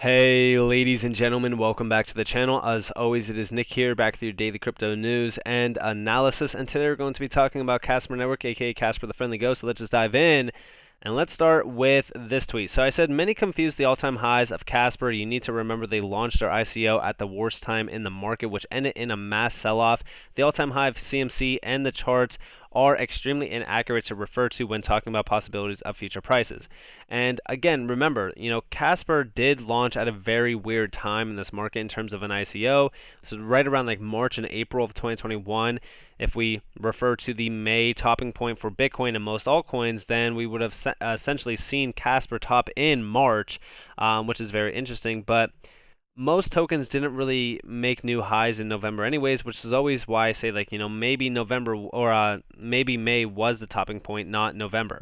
Hey ladies and gentlemen, welcome back to the channel. As always, it is Nick here, back with your daily crypto news and analysis, and today we're going to be talking about Casper Network, aka Casper the Friendly Ghost. So let's just dive in. And let's start with this tweet. So I said, many confuse the all-time highs of Casper. You need to remember they launched their ICO at the worst time in the market, which ended in a mass sell-off. The all-time high of CMC and the charts are extremely inaccurate to refer to when talking about possibilities of future prices. And again, remember, Casper did launch at a very weird time in this market in terms of an ICO. So right around like March and April of 2021. If we refer to the May topping point for Bitcoin and most altcoins, then we would have essentially seen Casper top in March, which is very interesting. But most tokens didn't really make new highs in November anyways, which is always why I say, like, maybe November or maybe May was the topping point, not November.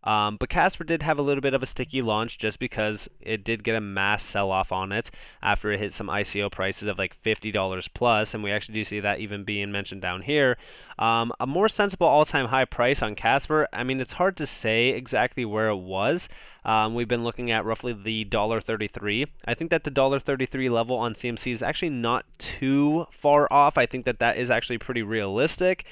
But Casper did have a little bit of a sticky launch just because it did get a mass sell-off on it after it hit some ICO prices of like $50 plus, and we actually do see that even being mentioned down here. A more sensible all-time high price on Casper, I mean, it's hard to say exactly where it was. We've been looking at roughly the $1.33. I think that the $1.33 level on CMC is actually not too far off. I think that that is actually pretty realistic,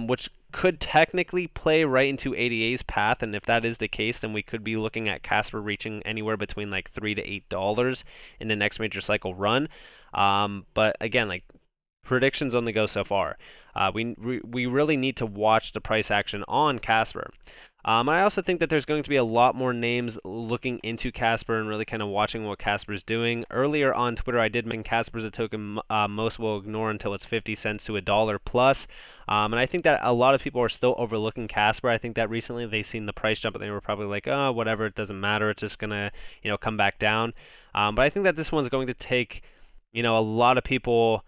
which could technically play right into ADA's path, and if that is the case, then we could be looking at Casper reaching anywhere between like $3 to $8 in the next major cycle run. But again, like, predictions only go so far. We really need to watch the price action on Casper. I also think that there's going to be a lot more names looking into Casper and really kind of watching what Casper's doing. Earlier on Twitter, I did mention Casper's a token most will ignore until it's 50 cents to $1 plus. And I think that a lot of people are still overlooking Casper. I think that recently they've seen the price jump and they were probably like, oh, whatever, it doesn't matter. It's just going to, come back down. But I think that this one's going to take, a lot of people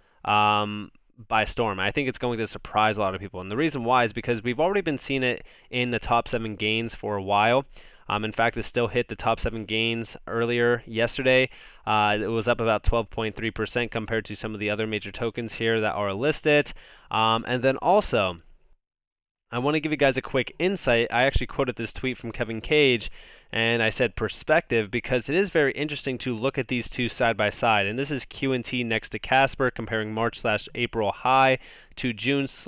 by storm. I think it's going to surprise a lot of people. And the reason why is because we've already been seeing it in the top 7 gains for a while. In fact, it still hit the top 7 gains earlier yesterday. It was up about 12.3% compared to some of the other major tokens here that are listed. And then also, I want to give you guys a quick insight. I actually quoted this tweet from Kevin Cage, and I said perspective because it is very interesting to look at these two side by side. And this is QNT next to Casper, comparing March/April high to June's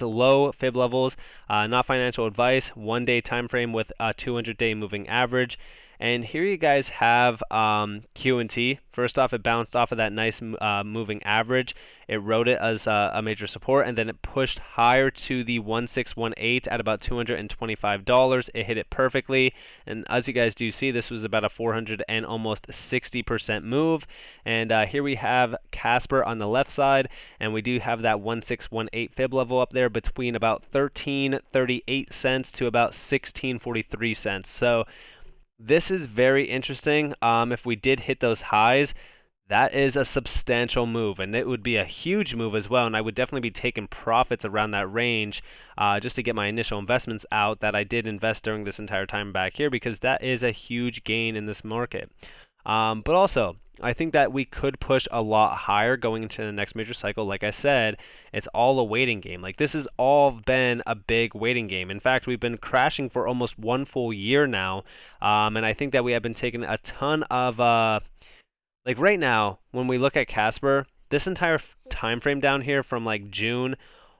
low fib levels. Not financial advice. 1-day time frame with a 200-day moving average. And here you guys have QNT. First off, it bounced off of that nice moving average. It rode it as a major support, and then it pushed higher to the 1618 at about $225. It hit it perfectly, and as you guys do see, this was about a 400 and almost 60% move. And here we have Casper on the left side, and we do have that 1618 fib level up there between about 13.38 cents to about 16.43 cents. So this is very interesting. If we did hit those highs, that is a substantial move, and it would be a huge move as well, and I would definitely be taking profits around that range just to get my initial investments out that I did invest during this entire time back here, because that is a huge gain in this market. But also, I think that we could push a lot higher going into the next major cycle. Like I said, it's all a waiting game. Like, this has all been a big waiting game. In fact, we've been crashing for almost 1 full year now, and I think that we have been taking a ton of like right now, when we look at Casper, this entire time frame down here from like June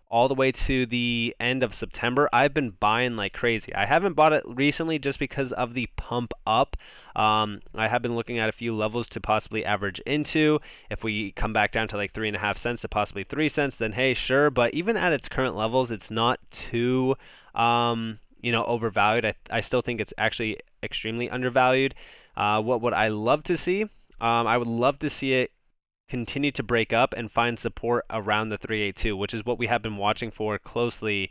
all the way to the end of September, I've been buying like crazy. I haven't bought it recently just because of the pump up. I have been looking at a few levels to possibly average into. If we come back down to like 3.5 cents to possibly 3 cents, then hey, sure. But even at its current levels, it's not too overvalued. I still think it's actually extremely undervalued. What would I love to see? I would love to see it continue to break up and find support around the 382, which is what we have been watching for closely,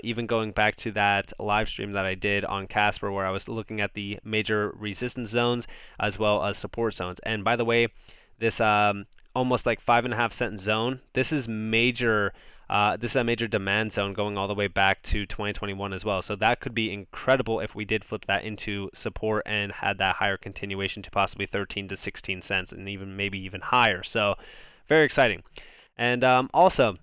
even going back to that live stream that I did on Casper, where I was looking at the major resistance zones as well as support zones. And by the way, this almost like 5.5 cent zone, this is major. This is a major demand zone going all the way back to 2021 as well. So that could be incredible if we did flip that into support and had that higher continuation to possibly 13 to 16 cents and even maybe even higher. So very exciting. And also,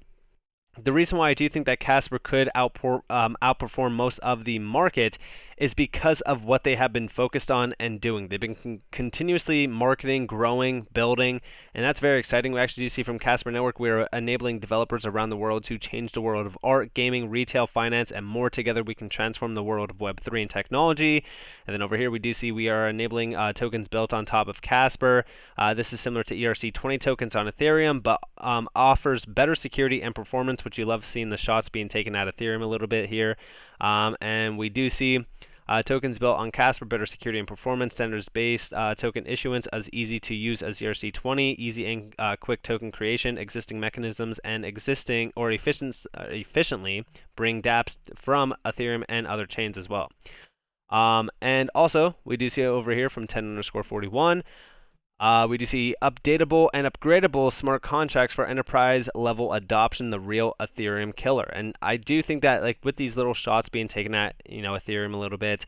the reason why I do think that Casper could outperform most of the market is because of what they have been focused on and doing. They've been continuously marketing, growing, building, and that's very exciting. We actually do see from Casper Network, we're enabling developers around the world to change the world of art, gaming, retail, finance, and more. Together, we can transform the world of Web3 and technology. And then over here, we do see we are enabling tokens built on top of Casper. This is similar to ERC20 tokens on Ethereum, but offers better security and performance, which you love seeing the shots being taken at Ethereum a little bit here. And we do see tokens built on Casper, better security and performance, standards-based token issuance as easy to use as ERC20, easy and quick token creation, existing mechanisms, and existing or efficiently bring dApps from Ethereum and other chains as well. And also, we do see over here from 10_41, we do see updatable and upgradable smart contracts for enterprise level adoption, the real Ethereum killer. And I do think that, like, with these little shots being taken at, Ethereum a little bit,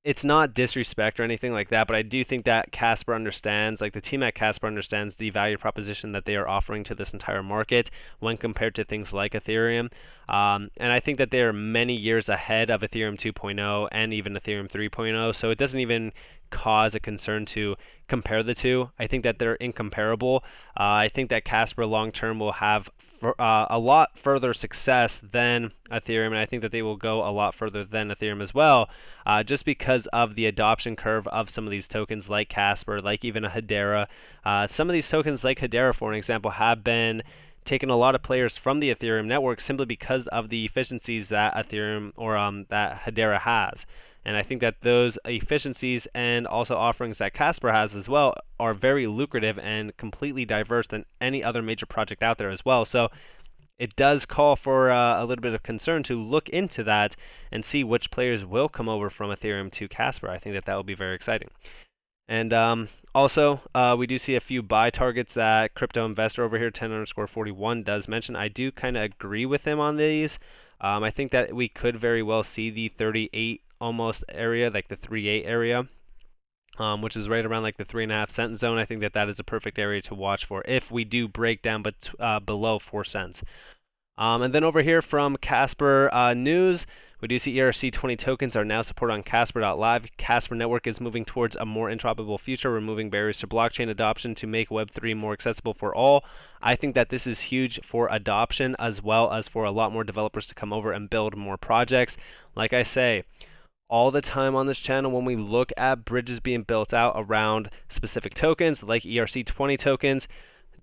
it's not disrespect or anything like that, but I do think that Casper understands, like the team at Casper understands the value proposition that they are offering to this entire market when compared to things like Ethereum. And I think that they are many years ahead of Ethereum 2.0 and even Ethereum 3.0, so it doesn't even cause a concern to compare the two. I think that they're incomparable. I think that Casper long term will have a lot further success than Ethereum, and I think that they will go a lot further than Ethereum as well, just because of the adoption curve of some of these tokens like Casper, like even a Hedera. Some of these tokens like Hedera, for an example, have been taking a lot of players from the Ethereum network simply because of the efficiencies that Ethereum or that Hedera has. And I think that those efficiencies and also offerings that Casper has as well are very lucrative and completely diverse than any other major project out there as well. So it does call for a little bit of concern to look into that and see which players will come over from Ethereum to Casper. I think that will be very exciting. And also, we do see a few buy targets that crypto investor over here, 10_41, does mention. I do kind of agree with him on these. I think that we could very well see the 38 almost area, like the 3.8 area, which is right around like the 3.5 cent zone. I think that is a perfect area to watch for if we do break down below 4 cents. And then over here from Casper News, we do see ERC20 tokens are now supported on Casper.live. Casper Network is moving towards a more interoperable future, removing barriers to blockchain adoption to make Web3 more accessible for all. I think that this is huge for adoption as well as for a lot more developers to come over and build more projects. Like I say, all the time on this channel, when we look at bridges being built out around specific tokens like ERC20 tokens,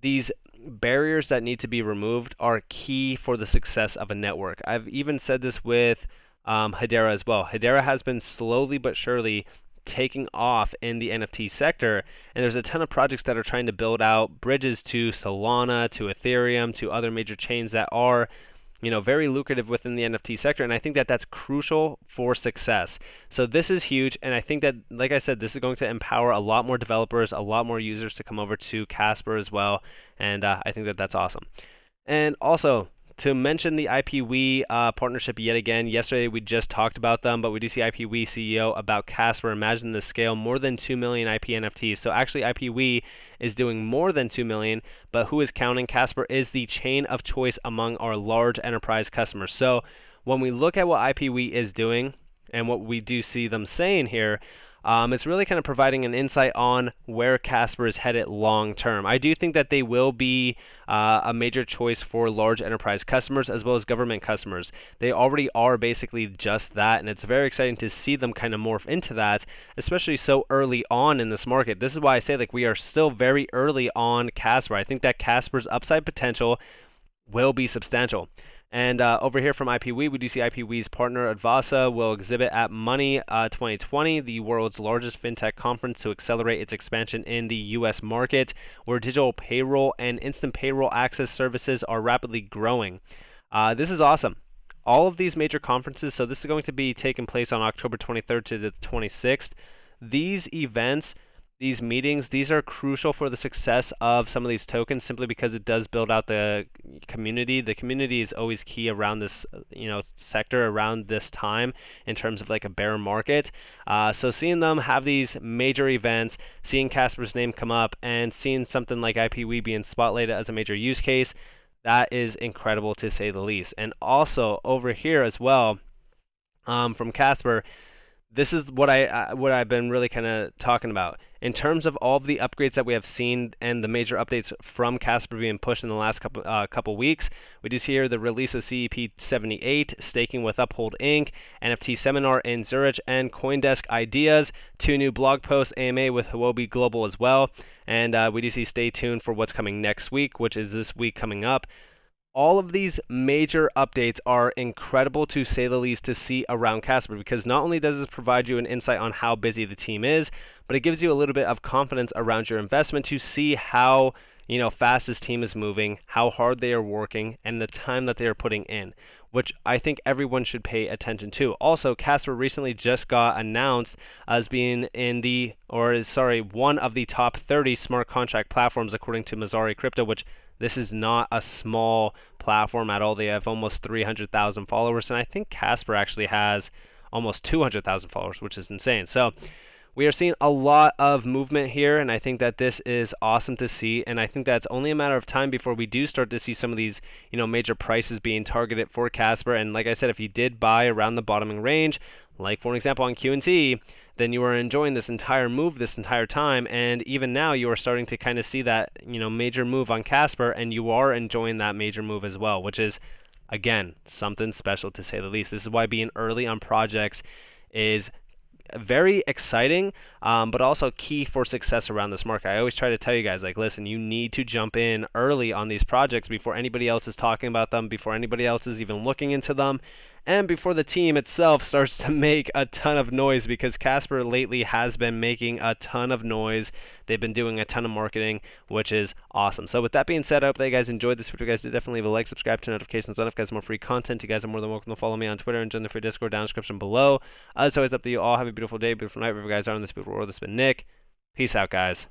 these barriers that need to be removed are key for the success of a network. I've even said this with Hedera as well. Hedera has been slowly but surely taking off in the NFT sector, and there's a ton of projects that are trying to build out bridges to Solana, to Ethereum, to other major chains that are very lucrative within the NFT sector, and I think that that's crucial for success. So this is huge, and I think that, like I said, this is going to empower a lot more developers, a lot more users to come over to Casper as well, and I think that that's awesome. And also, to mention the IPWE partnership yet again, yesterday we just talked about them, but we do see IPWE CEO about Casper. Imagine the scale, more than 2 million IP NFTs. So actually IPWE is doing more than 2 million, but who is counting? Casper is the chain of choice among our large enterprise customers. So when we look at what IPWE is doing and what we do see them saying here, it's really kind of providing an insight on where Casper is headed long term. I do think that they will be a major choice for large enterprise customers as well as government customers. They already are basically just that, and it's very exciting to see them kind of morph into that, especially so early on in this market. This is why I say, like, we are still very early on Casper. I think that Casper's upside potential will be substantial. And over here from IPWE, we do see IPWE's partner Advasa will exhibit at Money 2020, the world's largest fintech conference, to accelerate its expansion in the U.S. market, where digital payroll and instant payroll access services are rapidly growing. This is awesome. All of these major conferences, so this is going to be taking place on October 23rd to the 26th. These events, these meetings, these are crucial for the success of some of these tokens simply because it does build out the community. The community is always key around this, sector around this time in terms of like a bear market. So seeing them have these major events, seeing Casper's name come up, and seeing something like IPWE being spotlighted as a major use case, that is incredible to say the least. And also over here as well, from Casper, this is what I've been really kind of talking about in terms of all of the upgrades that we have seen and the major updates from Casper being pushed in the last couple weeks. We do see here the release of CEP 78, staking with Uphold Inc., NFT seminar in Zurich, and CoinDesk ideas. 2 new blog posts, AMA with Huobi Global as well, and we do see stay tuned for what's coming next week, which is this week coming up. All of these major updates are incredible, to say the least, to see around Casper, because not only does this provide you an insight on how busy the team is, but it gives you a little bit of confidence around your investment to see how fast this team is moving, how hard they are working, and the time that they are putting in, which I think everyone should pay attention to. Also, Casper recently just got announced as being one of the top 30 smart contract platforms according to Mazari Crypto, which this is not a small platform at all. They have almost 300,000 followers, and I think Casper actually has almost 200,000 followers, which is insane. So we are seeing a lot of movement here, and I think that this is awesome to see, and I think that's only a matter of time before we do start to see some of these major prices being targeted for Casper. And like I said, if you did buy around the bottoming range, like for an example on QNT, then you are enjoying this entire move this entire time, and even now you are starting to kind of see that major move on Casper, and you are enjoying that major move as well, which is again something special, to say the least. This is why being early on projects is very exciting, but also key for success around this market. I always try to tell you guys, like, listen, you need to jump in early on these projects before anybody else is talking about them, before anybody else is even looking into them, and before the team itself starts to make a ton of noise, because Casper lately has been making a ton of noise. They've been doing a ton of marketing, which is awesome. So with that being said, I hope that you guys enjoyed this video. Guys, definitely leave a like, subscribe to notifications on if you guys have more free content. You guys are more than welcome to follow me on Twitter and join the free Discord down in the description below. As always, up to you all. Have a beautiful day, beautiful night, wherever you guys are in this beautiful world. This has been Nick. Peace out, guys.